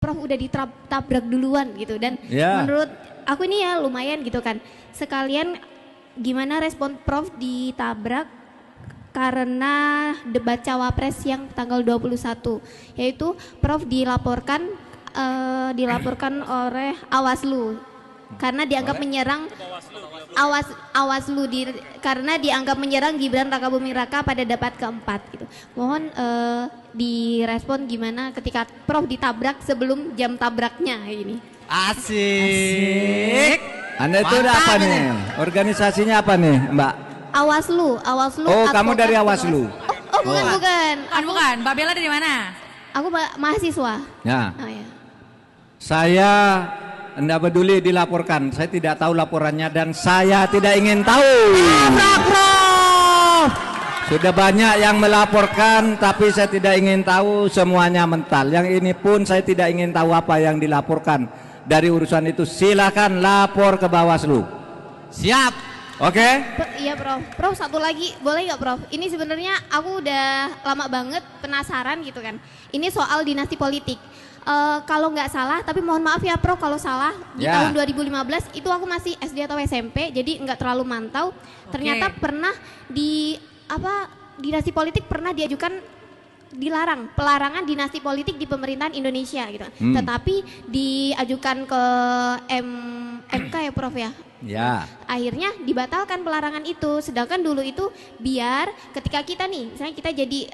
Prof udah ditabrak duluan gitu. Dan menurut aku ini ya lumayan gitu kan. Sekalian gimana respon Prof ditabrak karena debat cawapres yang tanggal 21, yaitu Prof dilaporkan oleh Awaslu karena dianggap menyerang karena dianggap menyerang Gibran Rakabuming Raka pada debat keempat gitu. Mohon direspon gimana ketika Prof ditabrak sebelum jam tabraknya ini. Asik. Anda itu udah apa nih? Organisasinya apa nih, Mbak? Awaslu. Oh, kamu dari Awaslu. Oh, bukan. Bukan. Mbak Bella dari mana? Aku mahasiswa. Ya. Oh, ya. Saya enggak peduli dilaporkan. Saya tidak tahu laporannya dan saya tidak ingin tahu. Sudah banyak yang melaporkan tapi saya tidak ingin tahu, semuanya mental. Yang ini pun saya tidak ingin tahu apa yang dilaporkan. Dari urusan itu silakan lapor ke Bawaslu. Siap. Oke? Iya Prof. Prof satu lagi boleh nggak Prof? Ini sebenarnya aku udah lama banget penasaran gitu kan. Ini soal dinasti politik. Kalau nggak salah, tapi mohon maaf ya Prof kalau salah, di tahun 2015 itu aku masih SD atau SMP, jadi nggak terlalu mantau. Ternyata pernah dinasti politik pernah diajukan pelarangan dinasti politik di pemerintahan Indonesia gitu. Tetapi diajukan ke MK ya Prof ya. Ya. Akhirnya dibatalkan pelarangan itu. Sedangkan dulu itu biar ketika kita nih, misalnya kita jadi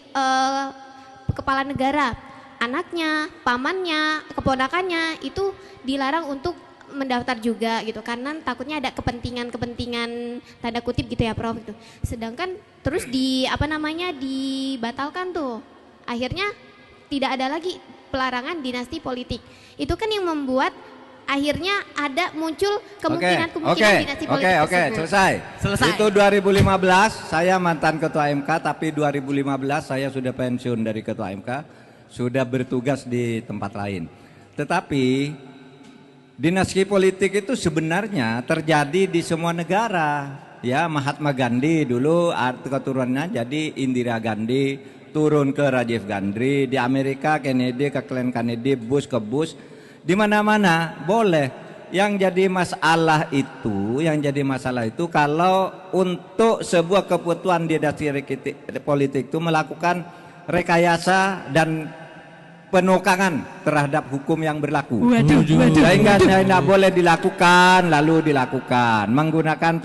kepala negara, anaknya, pamannya, keponakannya itu dilarang untuk mendaftar juga gitu karena takutnya ada kepentingan tanda kutip gitu ya Prof gitu. Sedangkan terus dibatalkan tuh. Akhirnya tidak ada lagi pelarangan dinasti politik. Itu kan yang membuat akhirnya ada muncul kemungkinan dinasti politik tersebut. Oke, selesai. Itu 2015 saya mantan ketua MK, tapi 2015 saya sudah pensiun dari ketua MK. Sudah bertugas di tempat lain. Tetapi dinasti politik itu sebenarnya terjadi di semua negara. Ya, Mahatma Gandhi dulu keturunannya jadi Indira Gandhi, turun ke Rajiv Gandhi, di Amerika Kennedy ke Kennedy, Bush ke Bush. Di mana-mana boleh. Yang jadi masalah itu kalau untuk sebuah kebutuhan dinasti politik itu melakukan rekayasa dan penokangan terhadap hukum yang berlaku. Sehingga tidak boleh dilakukan menggunakan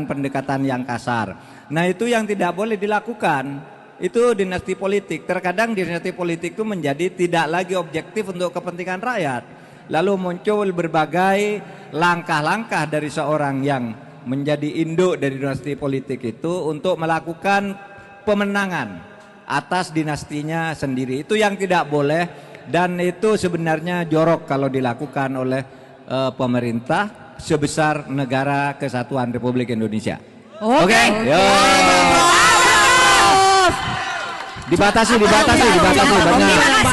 pendekatan yang kasar. Nah, itu yang tidak boleh dilakukan. Itu dinasti politik. Terkadang dinasti politik itu menjadi tidak lagi objektif untuk kepentingan rakyat. Lalu muncul berbagai langkah-langkah dari seorang yang menjadi induk dari dinasti politik itu untuk melakukan pemenangan atas dinastinya sendiri. Itu yang tidak boleh dan itu sebenarnya jorok kalau dilakukan oleh pemerintah sebesar negara kesatuan Republik Indonesia. Oke. Dibatasi banyak.